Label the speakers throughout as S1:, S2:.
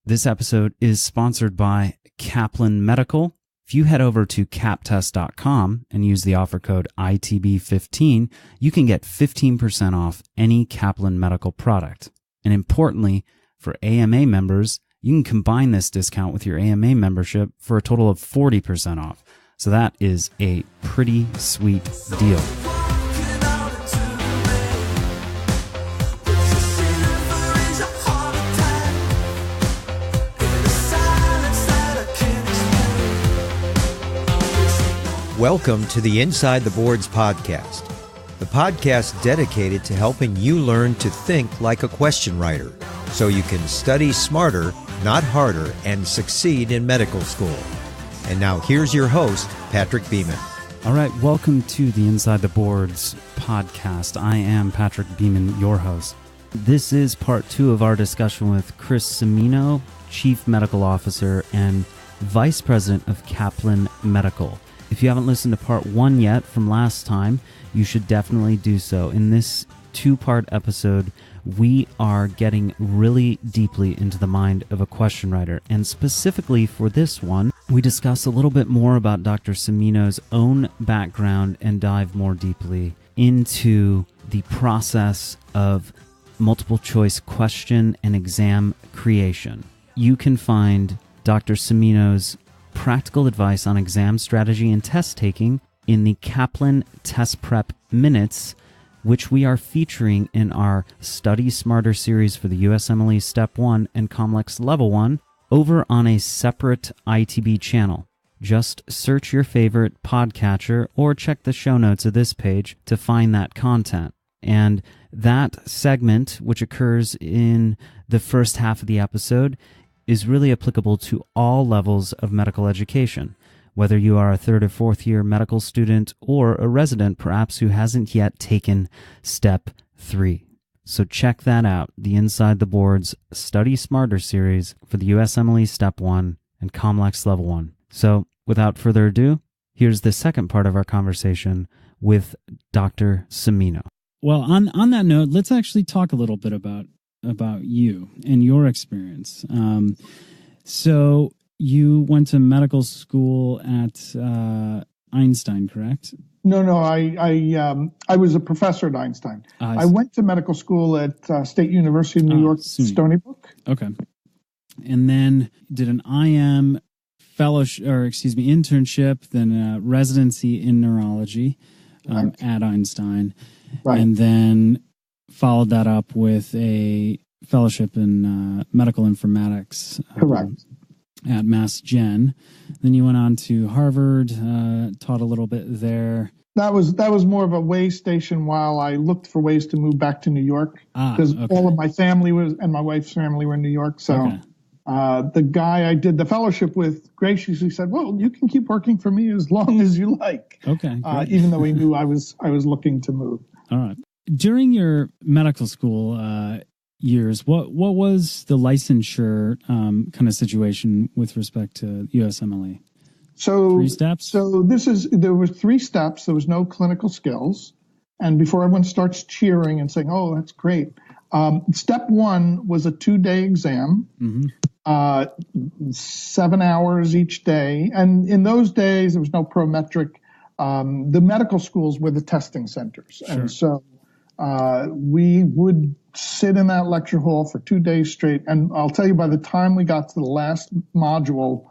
S1: This episode is sponsored by Kaplan Medical. If you head over to captest.com and use the offer code ITB15, you can get 15% off any Kaplan Medical product. And importantly, for AMA members, you can combine this discount with your AMA membership for a total of 40% off. So that is a pretty sweet deal.
S2: Welcome to the Inside the Boards podcast, the podcast dedicated to helping you learn to think like a question writer so you can study smarter, not harder, and succeed in medical school. And now here's your host, Patrick Beeman.
S1: All right, welcome to the Inside the Boards podcast. I am Patrick Beeman, your host. This is part 2 of our discussion with Chris Cimino, Chief Medical Officer and Vice President of Kaplan Medical. If you haven't listened to part 1 yet from last time, you should definitely do so. In this 2-part episode, we are getting really deeply into the mind of a question writer. And specifically for this one, we discuss a little bit more about Dr. Cimino's own background and dive more deeply into the process of multiple choice question and exam creation. You can find Dr. Cimino's practical advice on exam strategy and test taking in the Kaplan Test Prep Minutes, which we are featuring in our Study Smarter series for the USMLE Step 1 and COMLEX Level 1 over on a separate ITB channel. Just search your favorite podcatcher or check the show notes of this page to find that content. And that segment, which occurs in the first half of the episode, is really applicable to all levels of medical education, whether you are a 3rd or 4th year medical student or a resident perhaps who hasn't yet taken Step 3. So check that out, the Inside the Boards Study Smarter series for the USMLE Step 1 and COMLEX Level 1. So without further ado, here's the second part of our conversation with Dr. Cimino.
S3: Well, on that note, let's actually talk a little bit about you and your experience. So you went to medical school at Einstein, correct?
S4: No. I was a professor at Einstein. I went to medical school at State University of New York, Stony Brook.
S3: Okay, and then did an IM internship, then a residency in neurology at Einstein, right. And then followed that up with a fellowship in medical informatics.
S4: Correct.
S3: At Mass Gen. Then you went on to Harvard, taught a little bit there.
S4: That was more of a way station while I looked for ways to move back to New York, because all of my family and my wife's family were in New York. So the guy I did the fellowship with graciously said, "Well, you can keep working for me as long as you like." Okay. Even though he knew I was looking to move.
S3: All right. During your medical school years, what was the licensure kind of situation with respect to USMLE?
S4: So
S3: 3 steps?
S4: So there were 3 steps. There was no clinical skills. And before everyone starts cheering and saying, "Oh, that's great." Step 1 was a 2-day exam, 7 hours each day. And in those days, there was no Prometric. The medical schools were the testing centers. Sure. And so we would sit in that lecture hall for 2 days straight. And I'll tell you, by the time we got to the last module,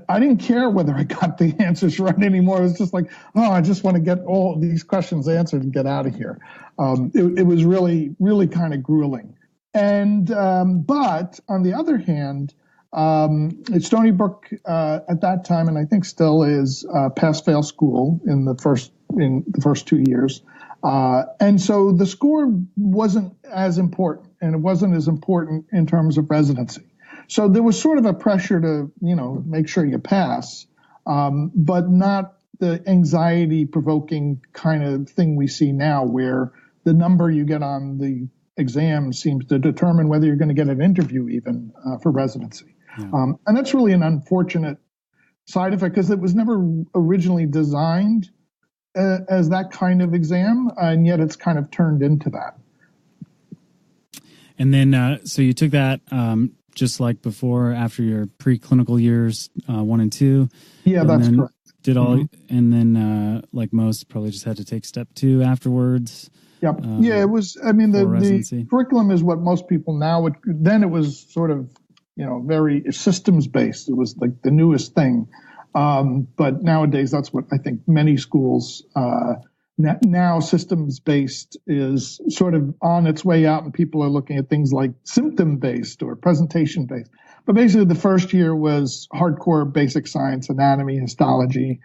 S4: I didn't care whether I got the answers right anymore. It was just like, oh, I just want to get all these questions answered and get out of here. It was really, really kind of grueling. And but on the other hand, at Stony Brook at that time, and I think still is, pass-fail school in the first 2 years. And so the score wasn't as important, and it wasn't as important in terms of residency. So there was sort of a pressure to, make sure you pass, but not the anxiety-provoking kind of thing we see now, where the number you get on the exam seems to determine whether you're going to get an interview even for residency. Yeah. And that's really an unfortunate side effect, because it was never originally designed as that kind of exam, and yet it's kind of turned into that.
S3: And then, so you took that just like before, after your preclinical years, 1 and 2.
S4: Yeah,
S3: and
S4: that's correct.
S3: Did all, and then like most, probably just had to take step 2 afterwards.
S4: Yep. It was. I mean, the curriculum is what most people now would. Then it was sort of, very systems based. It was like the newest thing. But nowadays, that's what I think many schools now systems based is sort of on its way out, and people are looking at things like symptom based or presentation based. But basically, the first year was hardcore basic science, anatomy, histology.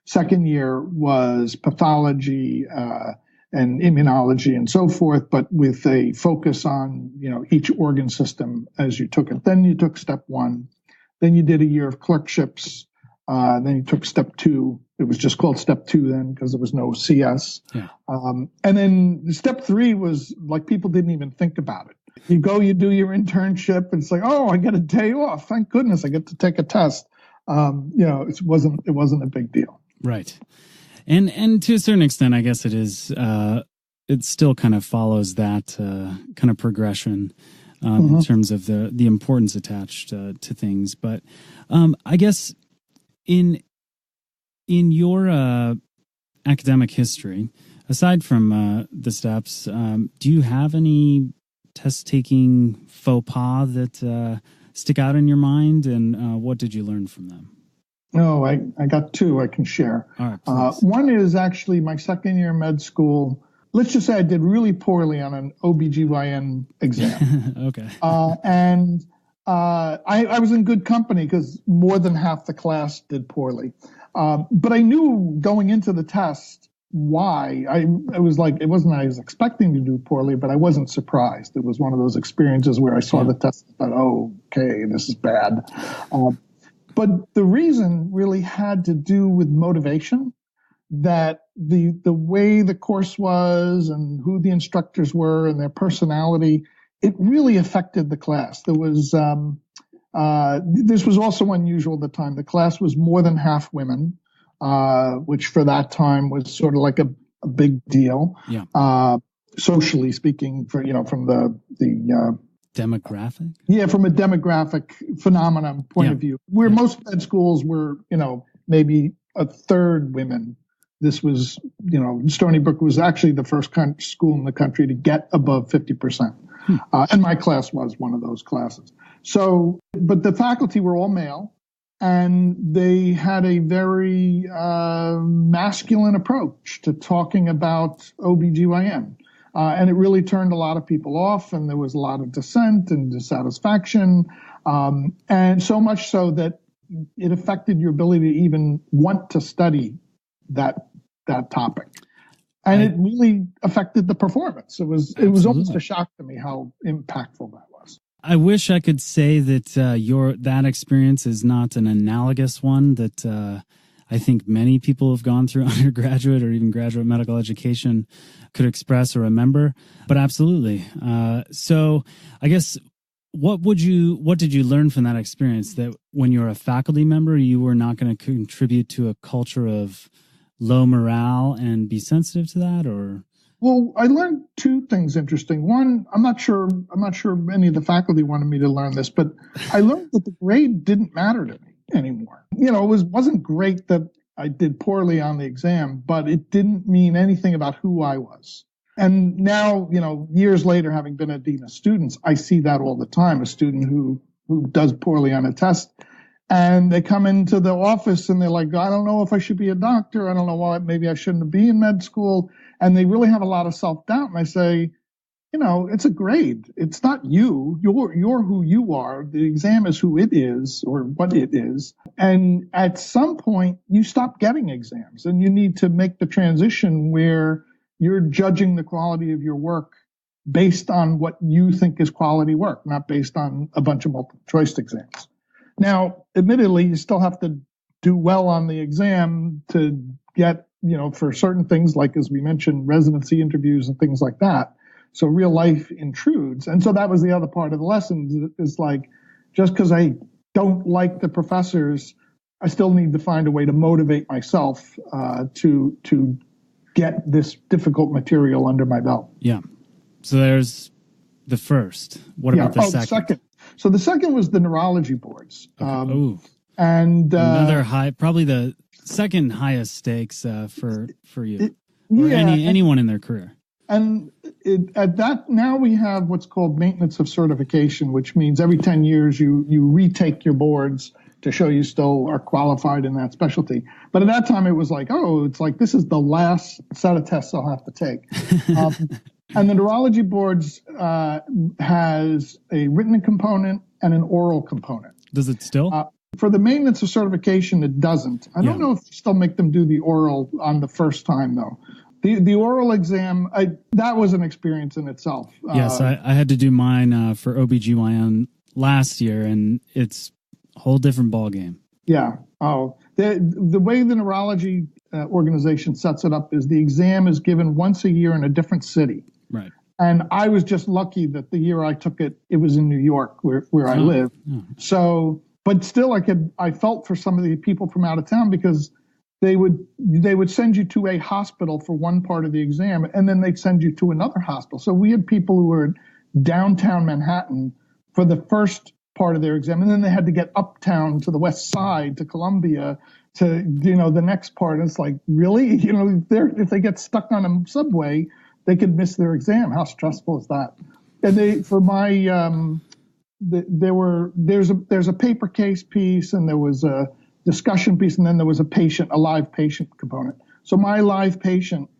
S4: Second year was pathology and immunology and so forth, but with a focus on each organ system as you took it. Then you took step 1. Then you did a year of clerkships. Then you took step 2. It was just called step 2 then because there was no CS. Yeah. And then step 3 was like people didn't even think about it. You go, you do your internship, and it's like, oh, I get a day off. Thank goodness I get to take a test. It wasn't a big deal.
S3: Right. And to a certain extent, I guess it is. It still kind of follows that kind of progression in terms of the importance attached to things. But I guess in your academic history, aside from the steps, do you have any test-taking faux pas that stick out in your mind, and what did you learn from them?
S4: No, I got 2 I can share.
S3: All right,
S4: one is actually my second year med school. Let's just say I did really poorly on an OBGYN exam.
S3: Okay.
S4: And I was in good company because more than half the class did poorly. But I knew going into the test why. I was like, it wasn't I was expecting to do poorly, but I wasn't surprised. It was one of those experiences where I saw the test and thought, oh, okay, this is bad. But the reason really had to do with motivation, that the way the course was and who the instructors were and their personality, it really affected the class. There was this was also unusual at the time. The class was more than half women, which for that time was sort of like a big deal.
S3: Yeah.
S4: Socially speaking, from the
S3: demographic?
S4: Yeah, from a demographic phenomenon point of view, where most med schools were, maybe a third women. This was, Stony Brook was actually the first school in the country to get above 50%. And my class was one of those classes. So, but the faculty were all male, and they had a very masculine approach to talking about OBGYN. And it really turned a lot of people off, and there was a lot of dissent and dissatisfaction, and so much so that it affected your ability to even want to study that topic. And it really affected the performance. It was almost a shock to me how impactful that was.
S3: I wish I could say that that experience is not an analogous one that I think many people who've gone through undergraduate or even graduate medical education could express or remember, but absolutely. So I guess what did you learn from that experience, that when you're a faculty member, you were not going to contribute to a culture of low morale and be sensitive to that? Or?
S4: Well, I learned 2 things interesting. One, I'm not sure any of the faculty wanted me to learn this, but I learned that the grade didn't matter to me anymore. It wasn't great that I did poorly on the exam, but it didn't mean anything about who I was. And now, years later, having been a dean of students, I see that all the time. A student who does poorly on a test, and they come into the office and they're like, I don't know if I should be a doctor. I don't know why, maybe I shouldn't be in med school. And they really have a lot of self-doubt. And I say, it's a grade. It's not you. You're who you are. The exam is who it is or what it is. And at some point, you stop getting exams, and you need to make the transition where you're judging the quality of your work based on what you think is quality work, not based on a bunch of multiple choice exams. Now, admittedly, you still have to do well on the exam to get, for certain things, like, as we mentioned, residency interviews and things like that. So real life intrudes. And so that was the other part of the lesson, is like, just because I don't like the professors, I still need to find a way to motivate myself to get this difficult material under my belt.
S3: Yeah. So there's the first. What about the second?
S4: So the second was the neurology boards.
S3: Okay.
S4: And
S3: another high, probably the second highest stakes for you or anyone in their career.
S4: And at that, now we have what's called maintenance of certification, which means every 10 years you retake your boards to show you still are qualified in that specialty. But at that time, it was like, this is the last set of tests I'll have to take. And the neurology boards has a written component and an oral component.
S3: Does it still?
S4: For the maintenance of certification, it doesn't. I don't know if they still make them do the oral on the first time, though. The oral exam, that was an experience in itself.
S3: Yes, I had to do mine for OBGYN last year, and it's a whole different ballgame.
S4: Yeah. Oh, the way the neurology organization sets it up is the exam is given once a year in a different city.
S3: Right.
S4: And I was just lucky that the year I took it, it was in New York where I live. Oh. So, but still I felt for some of the people from out of town because they would send you to a hospital for one part of the exam, and then they'd send you to another hospital. So we had people who were in downtown Manhattan for the first part of their exam, and then they had to get uptown to the west side to Columbia to the next part. And it's like, really, if they get stuck on a subway, they could miss their exam. How stressful is that? And for my there's a paper case piece, and there was a discussion piece, and then there was a live patient component. So my live patient,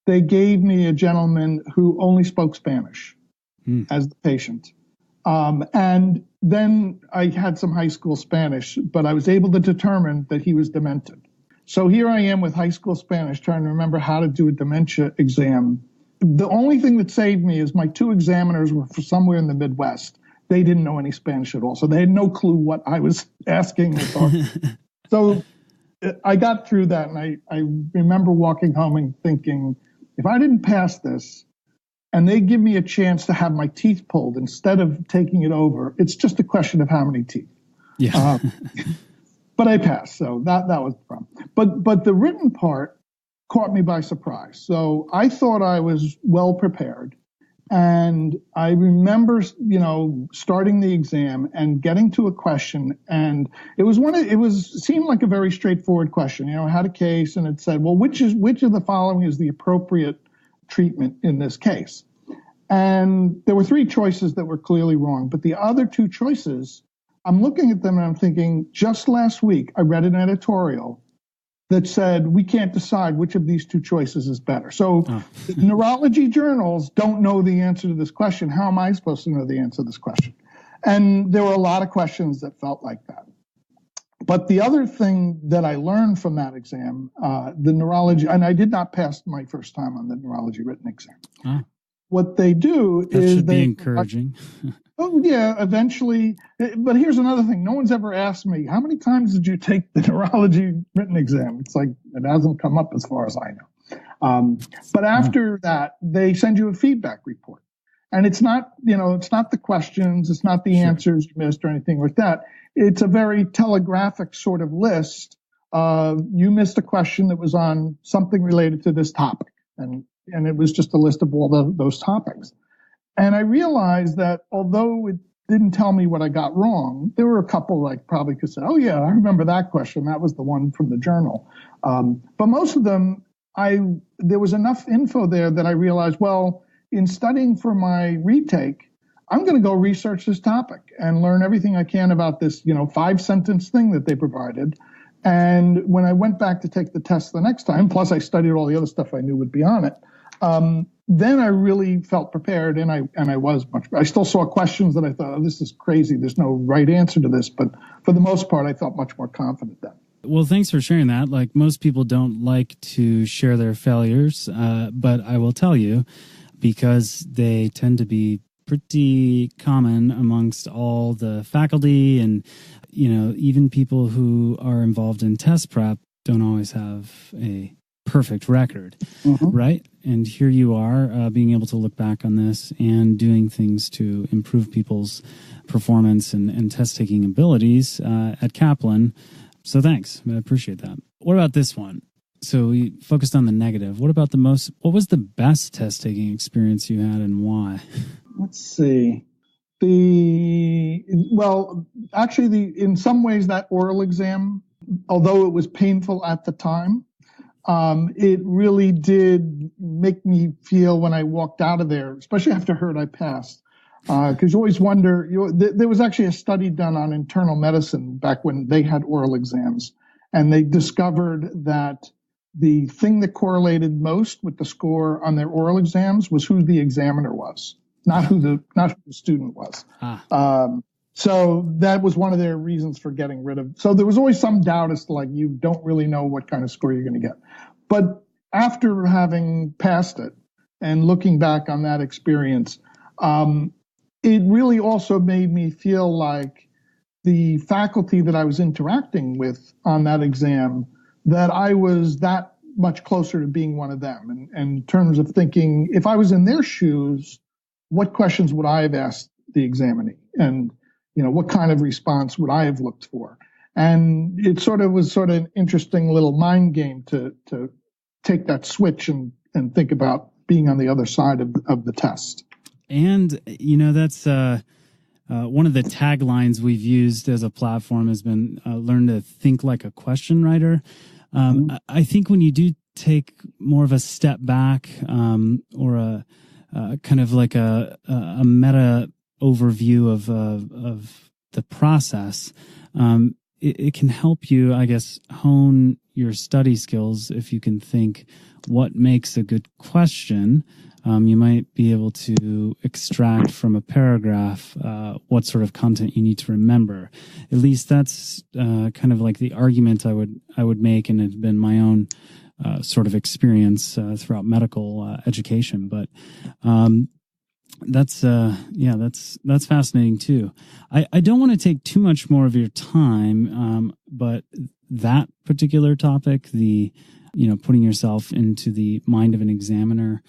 S4: they gave me a gentleman who only spoke Spanish as the patient. And then I had some high school Spanish, but I was able to determine that he was demented. So here I am with high school Spanish trying to remember how to do a dementia exam. The only thing that saved me is my two examiners were from somewhere in the Midwest. They didn't know any Spanish at all, so they had no clue what I was asking. So I got through that, and I remember walking home and thinking, if I didn't pass this, and they give me a chance to have my teeth pulled instead of taking it over, it's just a question of how many teeth.
S3: Yeah.
S4: But I passed, so that was the problem. But the written part caught me by surprise. So I thought I was well prepared. And I remember, starting the exam and getting to a question, and it seemed like a very straightforward question. I had a case, and it said, well, which of the following is the appropriate treatment in this case? And there were three choices that were clearly wrong, but the other two choices, I'm looking at them and I'm thinking, just last week I read an editorial that said we can't decide which of these two choices is better. So neurology journals don't know the answer to this question. How am I supposed to know the answer to this question? And there were a lot of questions that felt like that. But the other thing that I learned from that exam, the neurology, and I did not pass my first time on the neurology written exam. What they do is
S3: should be encouraging.
S4: Oh, yeah, eventually. But here's another thing. No one's ever asked me, how many times did you take the neurology written exam? It's like, it hasn't come up as far as I know. But after that, they send you a feedback report. And it's not, it's not the questions, it's not the answers you missed or anything like that. It's a very telegraphic sort of list. You missed a question that was on something related to this topic. And it was just a list of all those topics. And I realized that although it didn't tell me what I got wrong, there were a couple I probably could say, oh, yeah, I remember that question. That was the one from the journal. But most of them, there was enough info there that I realized, well, in studying for my retake, I'm going to go research this topic and learn everything I can about this, 5-sentence thing that they provided. And when I went back to take the test the next time, plus I studied all the other stuff I knew would be on it, then I really felt prepared, and I was I still saw questions that I thought, oh, this is crazy. There's no right answer to this. But for the most part, I felt much more confident then.
S3: Well, thanks for sharing that. Like, most people don't like to share their failures, but I will tell you, because they tend to be pretty common amongst all the faculty, and, even people who are involved in test prep don't always have a perfect record, right? And here you are being able to look back on this and doing things to improve people's performance and test-taking abilities at Kaplan. So thanks. I appreciate that. What about this one? So we focused on the negative. What was the best test-taking experience you had, and why?
S4: Let's see. In some ways that oral exam, although it was painful at the time, it really did make me feel when I walked out of there, especially after I heard I passed, because you always wonder, there was actually a study done on internal medicine back when they had oral exams, and they discovered that the thing that correlated most with the score on their oral exams was who the examiner was, not who the student was. So that was one of their reasons for getting rid of. So there was always some doubt as to, like, you don't really know what kind of score you're going to get. But after having passed it and looking back on that experience, it really also made me feel like the faculty that I was interacting with on that exam, that I was that much closer to being one of them. And in terms of thinking, if I was in their shoes, what questions would I have asked the examinee? And what kind of response would I have looked for? And it was an interesting little mind game to take that switch and think about being on the other side of the test.
S3: And, that's one of the taglines we've used as a platform has been learn to think like a question writer. I think when you do take more of a step back or a kind of like a meta overview of the process, it can help you, I guess, hone your study skills. If you can think what makes a good question, you might be able to extract from a paragraph what sort of content you need to remember. At least that's kind of like the argument I would make, and it's been my own sort of experience throughout medical education. But that's fascinating too. I don't want to take too much more of your time, but that particular topic, the putting yourself into the mind of an examiner,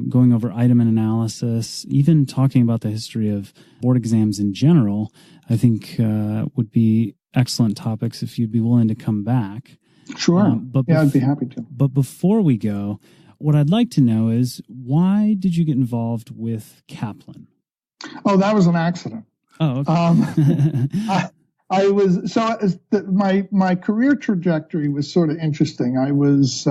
S3: going over item and analysis, even talking about the history of board exams in general, I think would be excellent topics if you'd be willing to come back.
S4: Sure. I'd be happy to.
S3: But before we go, what I'd like to know is, why did you get involved with Kaplan?
S4: Oh, that was an accident.
S3: Oh, okay.
S4: My career trajectory was sort of interesting. I was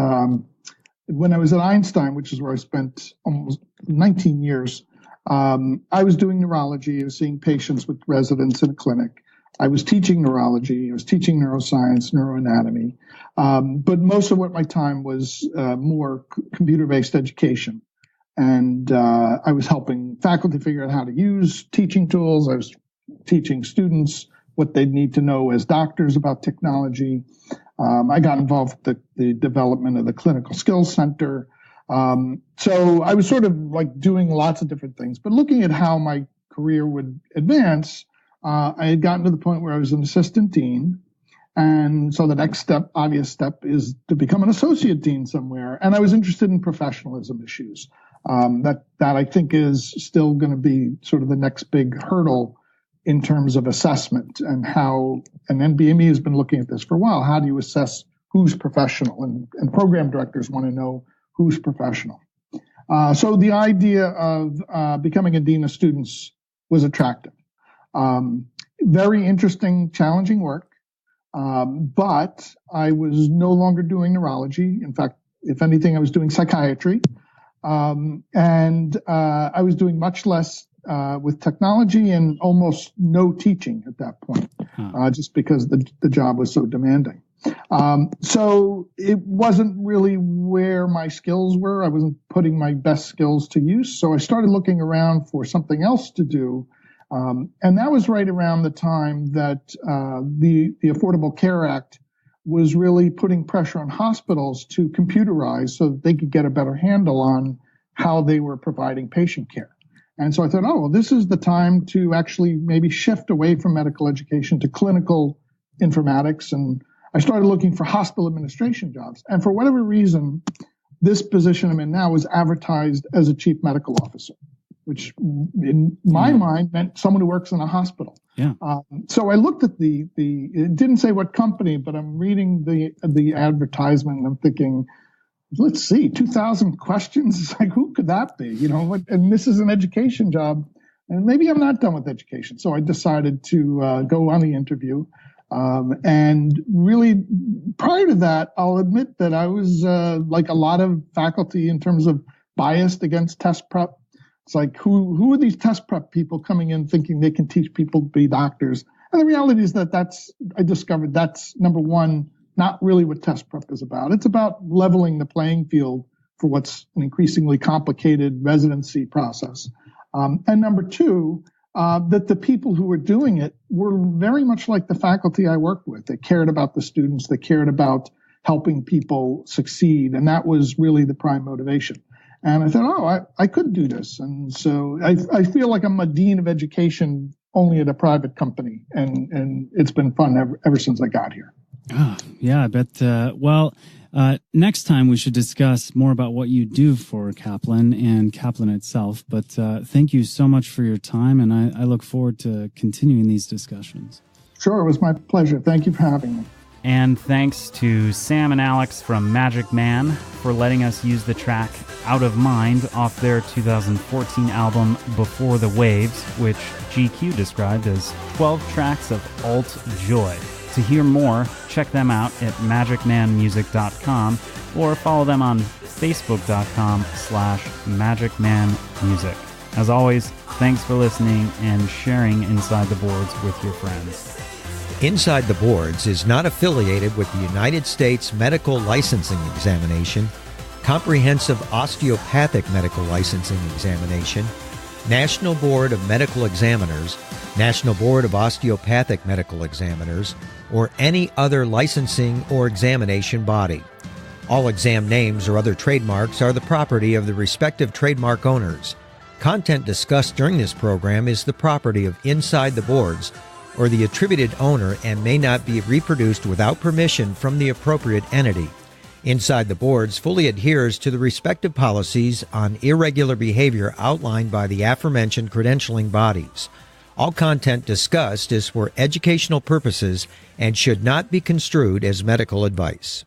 S4: when I was at Einstein, which is where I spent almost 19 years. I was doing neurology. I was seeing patients with residents in a clinic. I was teaching neurology. I was teaching neuroscience, neuroanatomy. But most of what my time was more computer-based education. And I was helping faculty figure out how to use teaching tools. I was teaching students what they'd need to know as doctors about technology. I got involved with the development of the Clinical Skills Center. So I was sort of like doing lots of different things. But looking at how my career would advance, I had gotten to the point where I was an assistant dean. And so the next obvious step is to become an associate dean somewhere. And I was interested in professionalism issues. That I think is still going to be sort of the next big hurdle in terms of assessment, and NBME has been looking at this for a while. How do you assess who's professional? And program directors want to know who's professional. So the idea of becoming a dean of students was attractive. Very interesting, challenging work. But I was no longer doing neurology. In fact, if anything, I was doing psychiatry. And I was doing much less with technology and almost no teaching at that point, just because the job was so demanding. So it wasn't really where my skills were. I wasn't putting my best skills to use. So I started looking around for something else to do. And that was right around the time that the Affordable Care Act was really putting pressure on hospitals to computerize so that they could get a better handle on how they were providing patient care. And so I thought, oh, well, this is the time to actually maybe shift away from medical education to clinical informatics. And I started looking for hospital administration jobs. And for whatever reason, this position I'm in now was advertised as a chief medical officer, which in my mind meant someone who works in a hospital.
S3: Yeah.
S4: So I looked at it didn't say what company, but I'm reading the advertisement and I'm thinking, let's see, 2,000 questions. It's like, who could that be? And this is an education job. and maybe I'm not done with education. So I decided to go on the interview. And really, prior to that, I'll admit that I was like a lot of faculty in terms of biased against test prep. It's like, who are these test prep people coming in thinking they can teach people to be doctors? And the reality is that I discovered that's, number one, not really what test prep is about. It's about leveling the playing field for what's an increasingly complicated residency process. And number two, that the people who were doing it were very much like the faculty I worked with. They cared about the students. They cared about helping people succeed. And that was really the prime motivation. And I thought, I could do this. And so I feel like I'm a dean of education only at a private company. And it's been fun ever since I got here.
S3: Oh, yeah, I bet. Next time we should discuss more about what you do for Kaplan and Kaplan itself. But thank you so much for your time, and I look forward to continuing these discussions.
S4: Sure, it was my pleasure. Thank you for having me.
S1: And thanks to Sam and Alex from Magic Man for letting us use the track Out of Mind off their 2014 album Before the Waves, which GQ described as 12 tracks of alt joy. To hear more, check them out at magicmanmusic.com or follow them on facebook.com/magicmanmusic. As always, thanks for listening and sharing Inside the Boards with your friends.
S2: Inside the Boards is not affiliated with the United States Medical Licensing Examination, Comprehensive Osteopathic Medical Licensing Examination, National Board of Medical Examiners, National Board of Osteopathic Medical Examiners, or any other licensing or examination body. All exam names or other trademarks are the property of the respective trademark owners. Content discussed during this program is the property of Inside the Boards or the attributed owner and may not be reproduced without permission from the appropriate entity. Inside the Boards fully adheres to the respective policies on irregular behavior outlined by the aforementioned credentialing bodies. All content discussed is for educational purposes and should not be construed as medical advice.